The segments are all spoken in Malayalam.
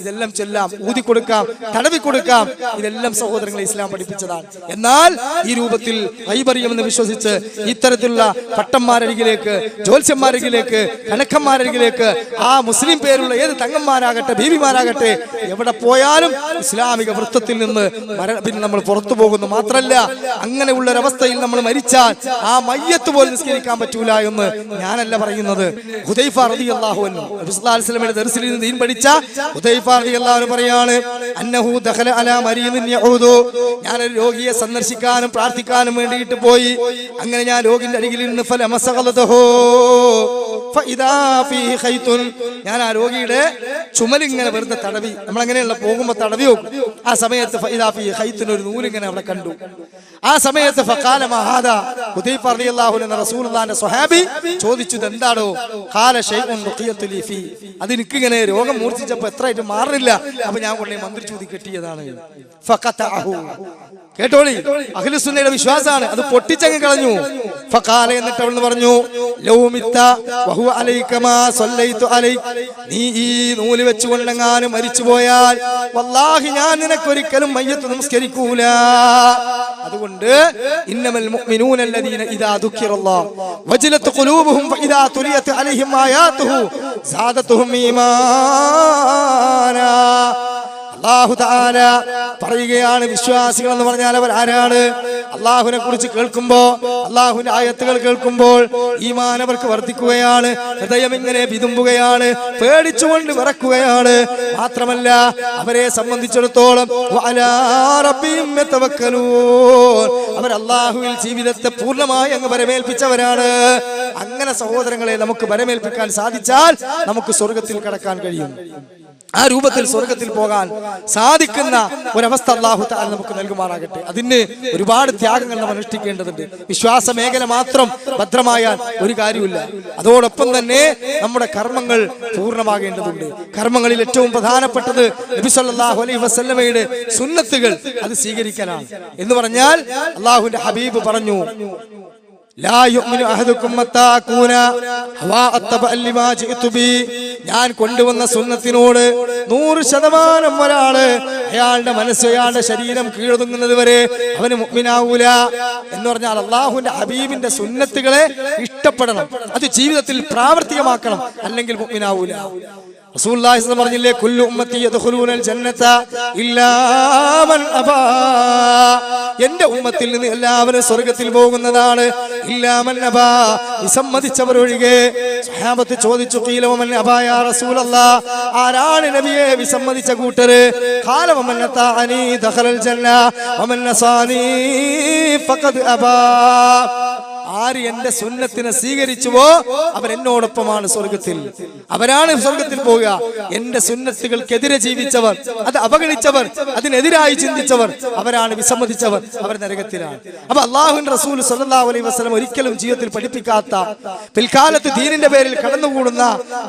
ഇതെല്ലാം ചെല്ലാം, ഊതി കൊടുക്കാം, തടവി കൊടുക്കാം. ഇതെല്ലാം സഹോദരങ്ങളെ ഇസ്ലാം പഠിപ്പിച്ചതാണ്. എന്നാൽ ഈ രൂപത്തിൽ ഖൈബറിയമെന്ന് വിശ്വസിച്ച് ഇത്തരത്തിലുള്ള പട്ടന്മാരരികിലേക്ക്, ജ്യോത്സ്യന്മാരരികിലേക്ക്, കണക്കന്മാരരികിലേക്ക് ആ മുസ്ലിം പേരുള്ള ഏത് തങ്ങന്മാരാകട്ടെ, ബീവിമാരാകട്ടെ, എവിടെ പോയാലും ഇസ്ലാമിക വൃത്തത്തിൽ നിന്ന് പിന്നെ നമ്മൾ പുറത്തു പോകുന്നു. മാത്രമല്ല, അങ്ങനെയുള്ള ഒരവസ്ഥയിൽ നമ്മൾ മരിച്ചാൽ ആ മയ്യത്ത് പോലും നിസ്കരിക്കാൻ പറ്റൂല എന്ന് ഞാനല്ല പറയുന്നത്. ഹുദൈഫ റളിയല്ലാഹു അൻഹു നബി സല്ലല്ലാഹു അലൈഹി വസല്ലമയുടെ ദർസിൽ നിന്ന് ദീൻ പഠിച്ച ഹുദൈഫ റളിയല്ലാഹു അൻഹു പറയാണ്, അന്നഹു ദഖല അലാ മരീദിൻ യഊദു, ഞാൻ ഒരു രോഗിയെ സന്ദർശിക്കാനും പ്രാർത്ഥിക്കാനും വേണ്ടിയിട്ട് പോയി. അങ്ങനെ ഞാൻ രോഗിന്റെ അരികിൽ നിന്ന് ഫലമസഖലതഹു ഫഇദാ ഫീഹി ഖൈതുൻ, ഞാൻ ആ രോഗിയുടെ ചുമലിങ്ങനെ വെറുതെ തടവി, നമ്മൾ അങ്ങനെയുള്ള പോകുമ്പോൾ തടവി നോക്കും. ആ സമയത്ത് ഫഇദാ ഫീഹി ഖൈതുൻ, ഒരു നൂലിങ്ങനെ അവിടെ കണ്ടു. ആ സമയത്ത് ഫഖാല മാ ഹാദാ, ഹുദൈഫ റളിയല്ലാഹു അൻഹു റസൂലുള്ളാഹിന്റെ സ്വഹാബി ചോദിച്ചു, എന്താടോ? ഖാല ശൈഉൻ റുഖിയതു ലി ഫീ, അത് എനിക്കിങ്ങനെ രോഗം മൂർച്ഛിച്ചപ്പോൾ എത്രയായിട്ട് മാറില്ല, അപ്പൊ ഞാൻ കൊണ്ടേ മന്ത്രിച്ചൂതി കെട്ടിയതാണ്. ഫഖതഅഹു, കേട്ടോളി, അഹ്ലുസുന്നയുടെ വിശ്വാസമാണ്, അത് പൊട്ടിച്ചങ്ങ് കളഞ്ഞു. ഫഖാല, എന്നിട്ട് അവൾ പറഞ്ഞു, ലൗ മിത്ത വഹുവ അലൈക മാ സല്ലൈതു അലൈക, നീ ഈ നൂല് വെച്ചുകൊണ്ടെങ്ങാനും മരിച്ചു പോയാൽ വല്ലാഹി ഞാൻ നിനക്കൊരിക്കലും മയ്യത്ത് നമസ്കരിക്കൂല. അതുകൊണ്ട് ഇന്നമൽ മുഅ്മിനൂന അല്ലദീന ഇദാ ദുക്കിറല്ലാഹ് വജലത് ഖുലൂബുഹും ഫഇദാ തുലിയത് അലൈഹിം ആയാതുഹു സാദതുഹും ഈമാനാ. അല്ലാഹു തആല പറയുകയാണ്, വിശ്വാസികൾ എന്ന് പറഞ്ഞാൽ അവർ ആരാണ്? അല്ലാഹുവിനെ കുറിച്ച് കേൾക്കുമ്പോൾ, അല്ലാഹുവിന്റെ ആയത്തുകൾ കേൾക്കുമ്പോൾ ഈമാൻ അവർക്ക് വർദ്ധിക്കുകയാണ്, ഹൃദയം ഇങ്ങനെ വിതുമ്പുകയാണ്, പേടിച്ചുകൊണ്ട് വിറക്കുകയാണ്. മാത്രമല്ല, അവരെ സംബന്ധിച്ചിടത്തോളം വഅലാ റബ്ബിഹിം യതവക്കലൂൻ, അവർ അല്ലാഹുവിൽ ജീവിതത്തെ പൂർണ്ണമായി അങ്ങ് വരമേൽപ്പിച്ചവരാണ്. അങ്ങനെ സഹോദരങ്ങളെ നമുക്ക് വരമേൽപ്പിക്കാൻ സാധിച്ചാൽ നമുക്ക് സ്വർഗത്തിൽ കടക്കാൻ കഴിയും. ആ രൂപത്തിൽ സ്വർഗത്തിൽ പോകാൻ സാധിക്കുന്ന ഒരവസ്ഥ അല്ലാഹു തആല നമുക്ക് നൽകുമാറാകട്ടെ. അതിന് ഒരുപാട് ത്യാഗങ്ങൾ നമ്മൾ അനുഷ്ഠിക്കേണ്ടതുണ്ട്. വിശ്വാസ മേഖല മാത്രം ഭദ്രമായാൽ ഒരു കാര്യമില്ല. അതോടൊപ്പം തന്നെ നമ്മുടെ കർമ്മങ്ങൾ പൂർണ്ണമാകേണ്ടതുണ്ട്. കർമ്മങ്ങളിൽ ഏറ്റവും പ്രധാനപ്പെട്ടത് നബി സല്ലല്ലാഹു അലൈഹി വസല്ലമയുടെ സുന്നത്തുകൾ അത് സ്വീകരിക്കലാണ്. എന്ന് പറഞ്ഞാൽ അല്ലാഹുവിന്റെ ഹബീബ് പറഞ്ഞു, ലാ യുഅ്മിനു അഹദുക്കും മത്താ കൂന ഹവാ അത്തബഅ ലിമാ ജിഅതു ബി, ഞാൻ കൊണ്ടുവന്ന സുന്നത്തിനോട് 100% ഒരാള് അയാളുടെ മനസ്സ്, അയാളുടെ ശരീരം കീഴൊതുങ്ങുന്നത് വരെ അവന് മുഅ്മിനാവൂല. എന്ന് പറഞ്ഞാൽ അല്ലാഹുവിന്റെ ഹബീബിന്റെ സുന്നത്തുകളെ ഇഷ്ടപ്പെടണം, അത് ജീവിതത്തിൽ പ്രാവർത്തികമാക്കണം, അല്ലെങ്കിൽ മുഅ്മിനാവൂല. റസൂലുള്ളാഹി സ്വല്ലല്ലാഹു അലൈഹി വസല്ലം പറഞ്ഞില്ലേ, കുല്ലു ഉമ്മത്തി യദ്ഖുലൂനൽ ജന്നത ഇല്ലാ മൻ അബാ, എന്റെ ഉമ്മത്തിൽ നിന്ന് എല്ലാവരും സ്വർഗ്ഗത്തിൽ പോകുന്നതാണ്, ഇല്ലാ മൻ അബാ, വിസമ്മതിച്ചവർ ഒഴികെ. സ്വഹാബത്ത് ചോദിച്ചു, ഖീല വമൻ അബാ യാ റസൂലല്ലാഹ്, ആരാണ് നബിയെ വിസമ്മതിച്ച കൂട്ടര്? ഖാല വമൻ അതാഅനി ദഖലൽ ജന്ന വമൻ നസാനി ഫഖദ് അബാ, ആര് എന്റെ സുന്നത്തിനെ സ്വീകരിച്ചുവോ അവർ എന്നോടൊപ്പമാണ് സ്വർഗത്തിൽ, അവരാണ് സ്വർഗത്തിൽ പോവുക. എന്റെ സുന്നത്തുകൾക്കെതിരെ ജീവിച്ചവർ, അത് അവഗണിച്ചവർ, അതിനെതിരായി ചിന്തിച്ചവർ, അവരാണ് വിസമ്മതിച്ചവർ, അവർ നരകത്തിലാണ്. അപ്പൊ അല്ലാഹുവിന്റെ റസൂൽ സ്വല്ലല്ലാഹു അലൈഹി വസല്ലം ഒരിക്കലും ജീവിതത്തിൽ പഠിപ്പിക്കാത്ത, പിൽക്കാലത്ത് ദീനിന്റെ പേരിൽ കടന്നുകൂടുന്ന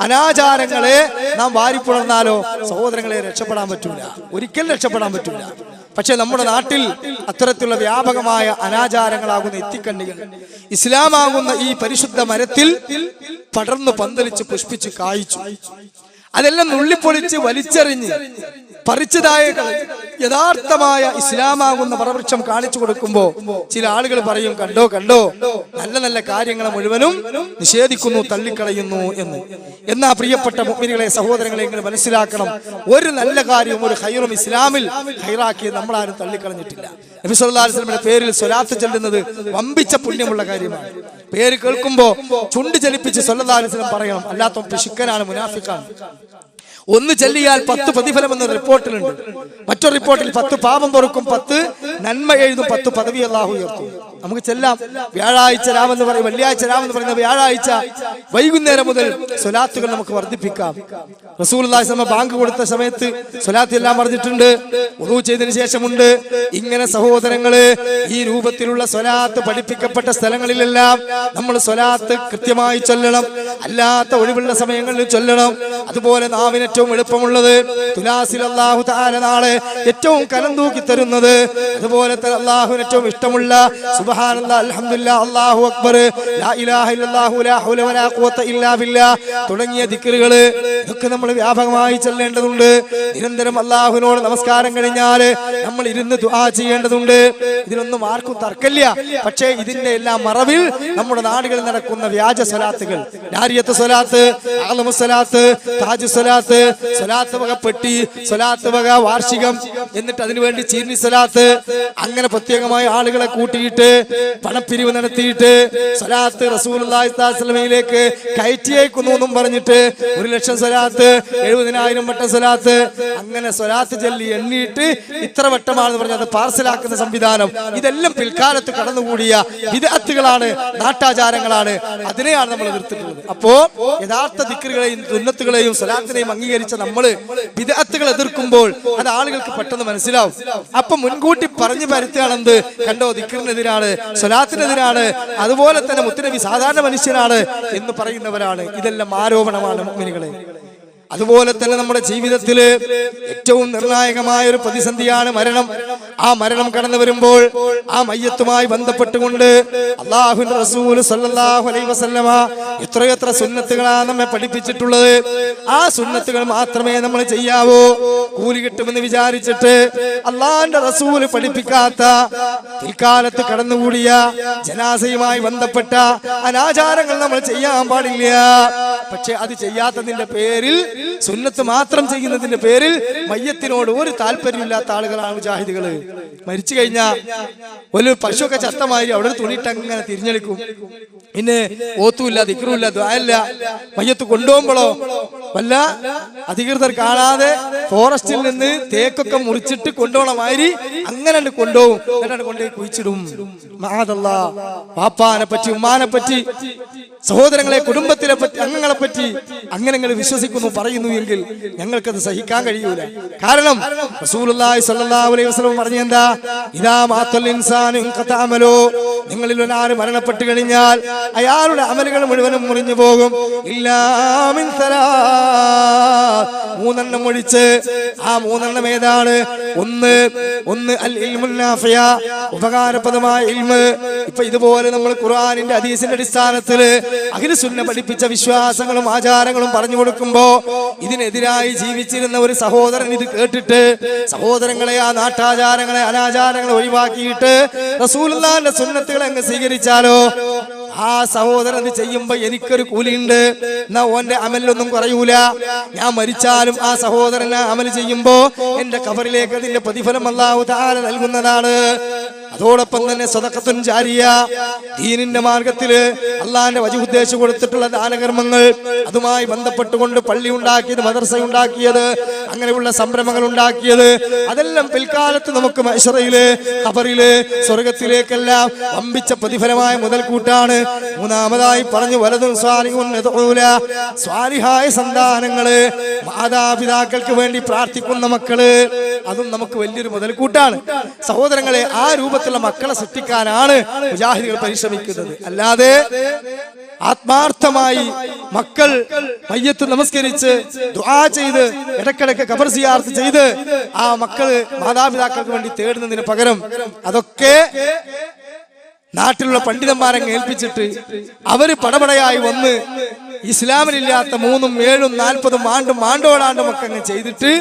അനാചാരങ്ങളെ നാം വാരിപ്പുണർന്നാലോ സഹോദരങ്ങളെ രക്ഷപ്പെടാൻ പറ്റൂല, ഒരിക്കലും രക്ഷപ്പെടാൻ പറ്റൂല. പക്ഷെ നമ്മുടെ നാട്ടിൽ അത്തരത്തിലുള്ള വ്യാപകമായ അനാചാരങ്ങളാകുന്ന എത്തിക്കണ്ണികൾ ഇസ്ലാമാകുന്ന ഈ പരിശുദ്ധ മരത്തിൽ പടർന്നു പന്തലിച്ച് പുഷ്പിച്ച് കായ്ച്ചു. അതെല്ലാം നുള്ളിപ്പൊളിച്ച് വലിച്ചെറിഞ്ഞ് പറിച്ചതായ യഥാർത്ഥമായ ഇസ്ലാമാകുന്ന പരവൃക്ഷം കാണിച്ചു കൊടുക്കുമ്പോ ചില ആളുകൾ പറയും, കണ്ടോ കണ്ടോ, നല്ല നല്ല കാര്യങ്ങളെ മുഴുവനും നിഷേധിക്കുന്നു, തള്ളിക്കളയുന്നു എന്ന്. എന്നാ പ്രിയപ്പെട്ട മുഅ്മിനീങ്ങളെ, സഹോദരങ്ങളെ, ഇങ്ങനെ മനസ്സിലാക്കണം, ഒരു നല്ല കാര്യവും ഒരു ഖൈറും ഇസ്ലാമിൽ ഖൈറാക്കിയത് നമ്മളാരും തള്ളിക്കളഞ്ഞിട്ടില്ല. നബി സല്ലല്ലാഹു അലൈഹി വസല്ലമയുടെ പേരിൽ സ്വലാത്ത് ചൊല്ലുന്നത് വമ്പിച്ച പുണ്യമുള്ള കാര്യമാണ്. പേര് കേൾക്കുമ്പോ ചുണ്ട് ചലിപ്പിച്ച് സല്ലല്ലാഹു അലൈഹി വസല്ലം പറയണം, അല്ലാത്തവൻ പിശുക്കനാണ്, മുനാഫിക്കാണ്. ഒന്ന് ചൊല്ലിയാൽ 10 പ്രതിഫലം എന്ന റിപ്പോർട്ടിലുണ്ട്. മറ്റൊരു റിപ്പോർട്ടിൽ 10 പാപം പൊറുക്കും, 10 നന്മ എഴുതും, 10 പദവി അല്ലാഹു ഉയർത്തും. നമുക്ക് ചെല്ലാം. വ്യാഴാഴ്ച രാവെന്ന് പറയും, വെള്ളിയാഴ്ച രാവെന്ന് പറയുന്ന വ്യാഴാഴ്ച വൈകുന്നേരം മുതൽ സ്വലാത്തുകൾ നമുക്ക് വർദ്ധിപ്പിക്കാം. റസൂലുള്ളാഹി സ്വല്ലല്ലാഹു അലൈഹി വസല്ലം ബാങ്ക് കൊടുത്ത സമയത്ത് സ്വലാത്ത് എല്ലാം പറഞ്ഞിട്ടുണ്ട്, വുളൂ ചെയ്തതിനു ശേഷമുണ്ട്. ഇങ്ങനെ സഹോദരങ്ങള്, ഈ രൂപത്തിലുള്ള സ്വലാത്ത് പഠിപ്പിക്കപ്പെട്ട സ്ഥലങ്ങളിലെല്ലാം നമ്മൾ സ്വലാത്ത് കൃത്യമായി ചൊല്ലണം, അല്ലാത്ത ഒഴിവുള്ള സമയങ്ങളിൽ ചൊല്ലണം. അതുപോലെ നാവിന് ഏറ്റവും എളുപ്പമുള്ളത് തുലാസിൽ അല്ലാഹു തആല നാളെ ഏറ്റവും കനം തൂക്കി തരുന്നത്, അതുപോലെ അല്ലാഹുവിന് ഏറ്റവും ഇഷ്ടമുള്ള സുബ്ഹാനല്ലാഹ്, അൽഹംദുലില്ലാഹ്, അല്ലാഹു അക്ബർ, ലാ ഇലാഹ ഇല്ലല്ലാഹു, ലാ ഹൗല വലാ ഖുവത ഇല്ലാ ബില്ലാഹ് തുടങ്ങിയ ദിക്റുകൾ ഇതൊക്കെ നമ്മൾ വ്യാപകമായി ചൊല്ലേണ്ടതുണ്ട്. നിരന്തരം അല്ലാഹുവിനോട് നമസ്കാരം കഴിഞ്ഞാൽ നമ്മൾ ഇരുന്ന് ദുആ ചെയ്യേണ്ടതുണ്ട്. ഇതിലൊന്നും ആർക്കും തർക്കമില്ല. പക്ഷേ ഇതിന്റെ എല്ലാം മറവിൽ നമ്മുടെ നാടുകളിൽ നടക്കുന്ന വ്യാജ സ്വലാത്തുകൾ, നാരിയത്ത് സ്വലാത്ത്, അഅ്ലമു സ്വലാത്ത്, താജു സ്വലാത്ത്, സ്വലാത്ത് വക പെട്ടി, സ്വലാത്ത് വക വാർഷികം, എന്നിട്ട് അതിനുവേണ്ടി ചീർണി സ്വലാത്ത്, അങ്ങനെ പ്രത്യേകമായ ആളുകളെ കൂട്ടിയിട്ട് പണപ്പിരിവ് നടത്തിയിട്ട് സ്വലാത്ത് റസൂലുള്ളാഹി സ്വല്ലല്ലാഹു അലൈഹി വസല്ലമയിലേക്ക് കയറ്റിയേക്കുന്നു എന്നും പറഞ്ഞിട്ട് 1,00,000 സ്വലാത്ത്, 70,000 വട്ടം സ്വലാത്ത്, അങ്ങനെ സ്വലാത്ത് ചൊല്ലി എണ്ണിയിട്ട് ഇത്ര വട്ടമാണെന്ന് പറഞ്ഞ് അത് പാർസലാക്കുന്ന സംവിധാനം, ഇതെല്ലാം പിൽക്കാലത്ത് കടന്നുകൂടിയ ബിദ്അത്തുകളാണ്, നാട്ടാചാരങ്ങളാണ്. അതിനെയാണ് നമ്മൾ എതിർത്തിട്ടുള്ളത്. അപ്പോ യഥാർത്ഥ ദിക്റുകളെയും സുന്നത്തുകളെയും സ്വലാത്തിനെയും അംഗീകരിച്ച നമ്മൾ ബിദ്അത്തുകൾ എതിർക്കുമ്പോൾ അത് ആളുകൾക്ക് പെട്ടെന്ന് മനസ്സിലാവും. അപ്പൊ മുൻകൂട്ടി പറഞ്ഞു പരത്തുകയാണെന്ത്, കണ്ടോ ദിക്റിനെതിരാണ്, സ്വലാത്തിനെതിരാണ്, അതുപോലെ തന്നെ മുത്തുനബി സാധാരണ മനുഷ്യനാണ് എന്ന് പറയുന്നവരാണ്. ഇതെല്ലാം ആരോപണമാണ് മുഅ്മിനുകളെ. അതുപോലെ തന്നെ നമ്മുടെ ജീവിതത്തിൽ ഏറ്റവും നിർണായകമായ ഒരു പ്രതിസന്ധിയാണ് മരണം. ആ മരണം കടന്നു വരുമ്പോൾ ആ മയ്യത്തുമായി ബന്ധപ്പെട്ടുകൊണ്ട് അല്ലാഹുവിന്റെ റസൂൽ സല്ലല്ലാഹു അലൈഹി വസല്ലമ എത്രയെത്ര സുന്നത്തുകളാണ് നമ്മെ പഠിപ്പിച്ചിട്ടുള്ളത്. ആ സുന്നത്തുകൾ മാത്രമേ നമ്മൾ ചെയ്യാവൂ. കൂലി കിട്ടുമെന്ന് വിചാരിച്ചിട്ട് അല്ലാഹുവിന്റെ റസൂൽ പഠിപ്പിക്കാത്ത പിൽക്കാലത്ത് കടന്നുകൂടിയ ജനാസയുമായി ബന്ധപ്പെട്ട അനാചാരങ്ങൾ നമ്മൾ ചെയ്യാൻ പാടില്ല. പക്ഷെ അത് ചെയ്യാത്തതിന്റെ പേരിൽ, സുന്നത്ത് മാത്രം ചെയ്യുന്നതിന്റെ പേരിൽ മയ്യത്തിനോട് ഒരു താല്പര്യമില്ലാത്ത ആളുകളാണ് മുജാഹിദുകള്. മരിച്ചു കഴിഞ്ഞാൽ ഒരു പശുവൊക്കെ ചത്തമാതിരി അവിടെ തുണിയിട്ട് അങ്ങനെ തിരിഞ്ഞെടുക്കും. പിന്നെ ഓത്തുമില്ല, ദിക്റുമില്ല, ദുആഇല്ല. മയ്യത്ത് കൊണ്ടുപോകുമ്പോഴോ വല്ല അധികൃതർ കാണാതെ ഫോറസ്റ്റിൽ നിന്ന് തേക്കൊക്കെ മുറിച്ചിട്ട് കൊണ്ടുപോകണ മാതിരി അങ്ങനെ കൊണ്ടുപോകും. എന്നിട്ടാണ് കൊണ്ടുപോയി കുഴിച്ചിടും. മഅദല്ലാഹ്. വാപ്പാനെ പറ്റി, ഉമ്മാനെ പറ്റി, സഹോദരങ്ങളെ, കുടുംബത്തിനെ പറ്റി, അംഗങ്ങളെ പറ്റി അങ്ങനെ നിങ്ങൾ വിശ്വസിക്കുന്നു, പറയുന്നു എങ്കിൽ ഞങ്ങൾക്കത് സഹിക്കാൻ കഴിയൂല. കാരണം റസൂലുള്ളാഹി സ്വല്ലല്ലാഹു അലൈഹി വസല്ലം പറഞ്ഞ എന്താ, ഇദാ മാത്തൽ ഇൻസാനു ഇൻഖത അമലു, നിങ്ങളിൽ ഒരാൾ മരണപ്പെട്ടു കഴിഞ്ഞാൽ അയാളുടെ അമലുകൾ മുഴുവനും മുറിഞ്ഞു പോകും. ഇല്ലാ മിൻ സലാത്ത്, 3 എണ്ണം ഒഴിച്ച്. ആ 3 എണ്ണം ഏതാണ്? ഒന്ന് അൽ ഇൽമുൻ നാഫിയ, ഉപകാരപ്രദമായ ഇൽമ്. ഇപ്പൊ ഇതുപോലെ നമ്മൾ ഖുർആനിന്റെ ഹദീസിന്റെ അടിസ്ഥാനത്തിൽ അഹ്ലു സുന്ന പഠിപ്പിച്ച വിശ്വാസങ്ങളും ആചാരങ്ങളും പറഞ്ഞു കൊടുക്കുമ്പോ ഇതിനെതിരായി ജീവിച്ചിരുന്ന ഒരു സഹോദരൻ ഇത് കേട്ടിട്ട് സഹോദരങ്ങളെ, ആ നാട്ടാചാരങ്ങളെ, അനാചാരങ്ങളെ ഒഴിവാക്കിയിട്ട് റസൂലുള്ളാഹിന്റെ സുന്നത്തുകളെ അങ്ങ് സ്വീകരിച്ചാലോ, ആ സഹോദരൻ ഇത് ചെയ്യുമ്പോ എനിക്കൊരു കൂലിയുണ്ട്, എന്നാ ഓന്റെ അമലിലൊന്നും കുറയൂല. ഞാൻ മരിച്ചാലും ആ സഹോദരൻ അമൽ ചെയ്യുമ്പോ എന്റെ ഖബറിലേക്ക് അതിന്റെ പ്രതിഫലം അല്ലാഹു തആല നൽകുന്നതാണ്. അതോടൊപ്പം തന്നെ സദഖത്തുൻ ജാരിയ, ദീനിന്റെ മാർഗത്തില് അള്ളാഹിന്റെ വജ് ഉദ്ദേശിച്ചു കൊടുത്തിട്ടുള്ള ദാനകർമ്മങ്ങൾ, അതുമായി ബന്ധപ്പെട്ടുകൊണ്ട് പള്ളി ഉണ്ടാക്കിയത്, മദ്രസ ഉണ്ടാക്കിയത്, അങ്ങനെയുള്ള സംരംഭങ്ങൾ ഉണ്ടാക്കിയത്, അതെല്ലാം പിൽക്കാലത്ത് നമുക്ക് മഹ്ശറയില്, ഖബറില്, സ്വർഗത്തിലേക്കെല്ലാം വമ്പിച്ച പ്രതിഫലമായ മുതൽക്കൂട്ടാണ്. മൂന്നാമതായി പറഞ്ഞു വലതും സ്വാലിഹുൻ യദ്ഊല, സ്വാലിഹായ സന്താനങ്ങള്, മാതാപിതാക്കൾക്ക് വേണ്ടി പ്രാർത്ഥിക്കുന്ന മക്കള്, അതും നമുക്ക് വലിയൊരു മുതൽക്കൂട്ടാണ്. സഹോദരങ്ങളെ, ആ രൂപത്തിലുള്ള മക്കളെ സൃഷ്ടിക്കാനാണ് മുജാഹിദുകൾ പരിശ്രമിക്കുന്നത്. അല്ലാതെ ആത്മാർത്ഥമായി മക്കൾ മയ്യത്ത് നമസ്കരിച്ച് ദുആ ചെയ്ത് ഇടക്കിടക്ക് ഖബർ സിയാറത്ത് ചെയ്ത് ആ മക്കള് മാതാപിതാക്കൾക്ക് വേണ്ടി തേടുന്നതിന് പകരം അതൊക്കെ നാട്ടിലുള്ള പണ്ഡിതന്മാരെ ഏൽപ്പിച്ചിട്ട് അവര് പടപടയായി വന്ന് ഇസ്ലാമിലില്ലാത്ത 3, 7, 40 മാണ്ടോടാണ്ടും ഒക്കെ അങ്ങ് ചെയ്തിട്ട്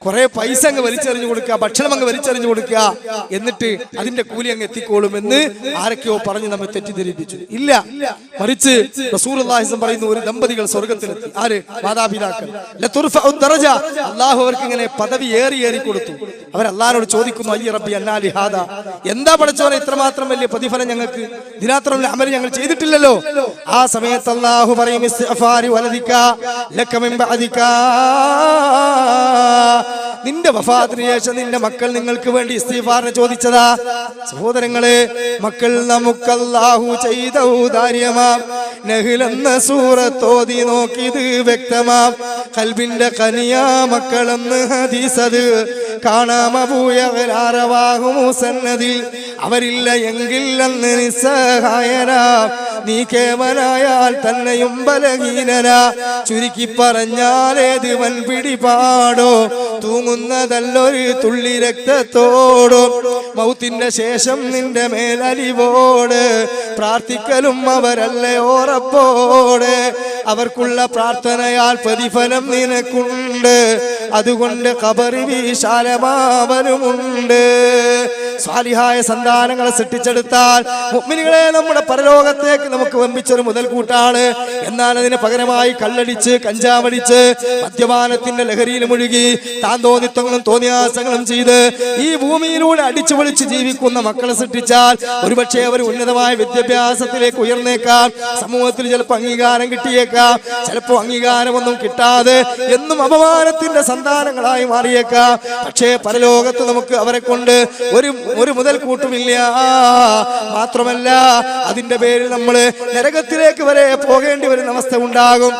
കുറെ പൈസ അങ്ങ് വലിച്ചെറിഞ്ഞു കൊടുക്കുക, ഭക്ഷണം അങ്ങ് വലിച്ചെറിഞ്ഞു കൊടുക്കുക, എന്നിട്ട് അതിന്റെ കൂലി അങ്ങ് എത്തിക്കോളുമെന്ന് ആരൊക്കെയോ പറഞ്ഞ് നമ്മെ തെറ്റിദ്ധരിപ്പിച്ചു. ഇല്ല, മറിച്ച് റസൂലുള്ളാഹി പറയുന്നു, ഒരു ദമ്പതികൾ സ്വർഗത്തിലെത്തി. ആര്? മാതാപിതാക്കൾ. ലതുർഫഉ ദറജ, അല്ലാഹു അവർക്ക് ഇങ്ങനെ പദവി ഏറി കൊടുത്തു. അവർ അല്ലാഹുവോട് ചോദിക്കുന്നു, അയ്യ റബ്ബി അന്നാ ലിഹാദാ, എന്താ പടച്ചോനെ ഇത്രമാത്രം വലിയ പ്രതിഫലം ഞങ്ങൾക്ക്, ഇതിനത്രയുള്ള അമൽ ഞങ്ങൾ ചെയ്തിട്ടില്ലല്ലോ. ആ സമയത്ത് അല്ലാഹു പറയും, ഇസ്തിഗ്ഫാരി വലദിക ലക മിൻ ബഅദിക, നിന്റെ വഫാത്തിന് ശേഷം നിന്റെ മക്കൾ നിങ്ങൾക്ക് വേണ്ടി ഇസ്തിഗ്ഫാറിനെ ചോദിച്ചതാ. സഹോദരങ്ങളെ, മക്കൾ നമുക്ക് അല്ലാഹു ചെയ്ത ഔദാര്യമാം. നഹ്ൽ എന്ന സൂറത്ത് ഓതി നോക്കിയത് വ്യക്തമാം. ഖൽബിന്റെ ഖനിയാ മക്കളെന്ന് ഹദീസ് അത് കാണാൻ സന്നതിൽ അവരില്ല എങ്കിൽ അന്ന് നിസ്സഹായനാ നീ കേവനായാൽ തന്നെയും ബലഹീനനാ ചുരുക്കി പറഞ്ഞാലേത് വൻ പിടിപാടോ തൂങ്ങുന്നതല്ലൊരു തുള്ളി രക്തത്തോടോ മൗത്തിന്റെ ശേഷം നിന്റെ മേലലിവോട് പ്രാർത്ഥിക്കലും അവരല്ലേ ഓറപ്പോട് അവർക്കുള്ള പ്രാർത്ഥനയാൽ പ്രതിഫലം നിനക്കുണ്ട് അതുകൊണ്ട് ഖബറി വിശാലമാവനുമുണ്ട് സ്വാലിഹായ സന്താനങ്ങളെ സൃഷ്ടിച്ചെടുത്താൽ മുഅ്മിനുകളെ നമ്മുടെ പരലോകത്തേക്ക് നമുക്ക് വമ്പിച്ചൊരു മുതൽക്കൂട്ടാണ്. എന്നാൽ അതിന് പകരമായി കള്ളടിച്ച് കഞ്ചാവടിച്ച് മദ്യപാനത്തിന്റെ ലഹരിയിൽ മുഴുകി താൻ തോന്നിത്വങ്ങളും തോന്നിയാസങ്ങളും ചെയ്ത് ഈ ഭൂമിയിലൂടെ അടിച്ചു പൊളിച്ച് ജീവിക്കുന്ന മക്കളെ സൃഷ്ടിച്ചാൽ ഒരുപക്ഷെ അവർ ഉന്നതമായ വിദ്യാഭ്യാസത്തിലേക്ക് ഉയർന്നേക്കാം, സമൂഹത്തിൽ ചിലപ്പോൾ അംഗീകാരം കിട്ടിയേക്കാം, ചിലപ്പോൾ അംഗീകാരമൊന്നും കിട്ടാതെ എന്നും അപമാനത്തിന്റെ സന്താനങ്ങളായി മാറിയേക്കാം. പക്ഷേ പരലോകത്ത് നമുക്ക് അവരെ കൊണ്ട് ഒരു മുതൽക്കൂട്ടുമില്ല. മാത്രമല്ല അതിന്റെ പേരിൽ നമ്മൾ നരകത്തിലേക്ക് വരെ പോകേണ്ടി വരുന്ന അവസ്ഥ ഉണ്ടാകും.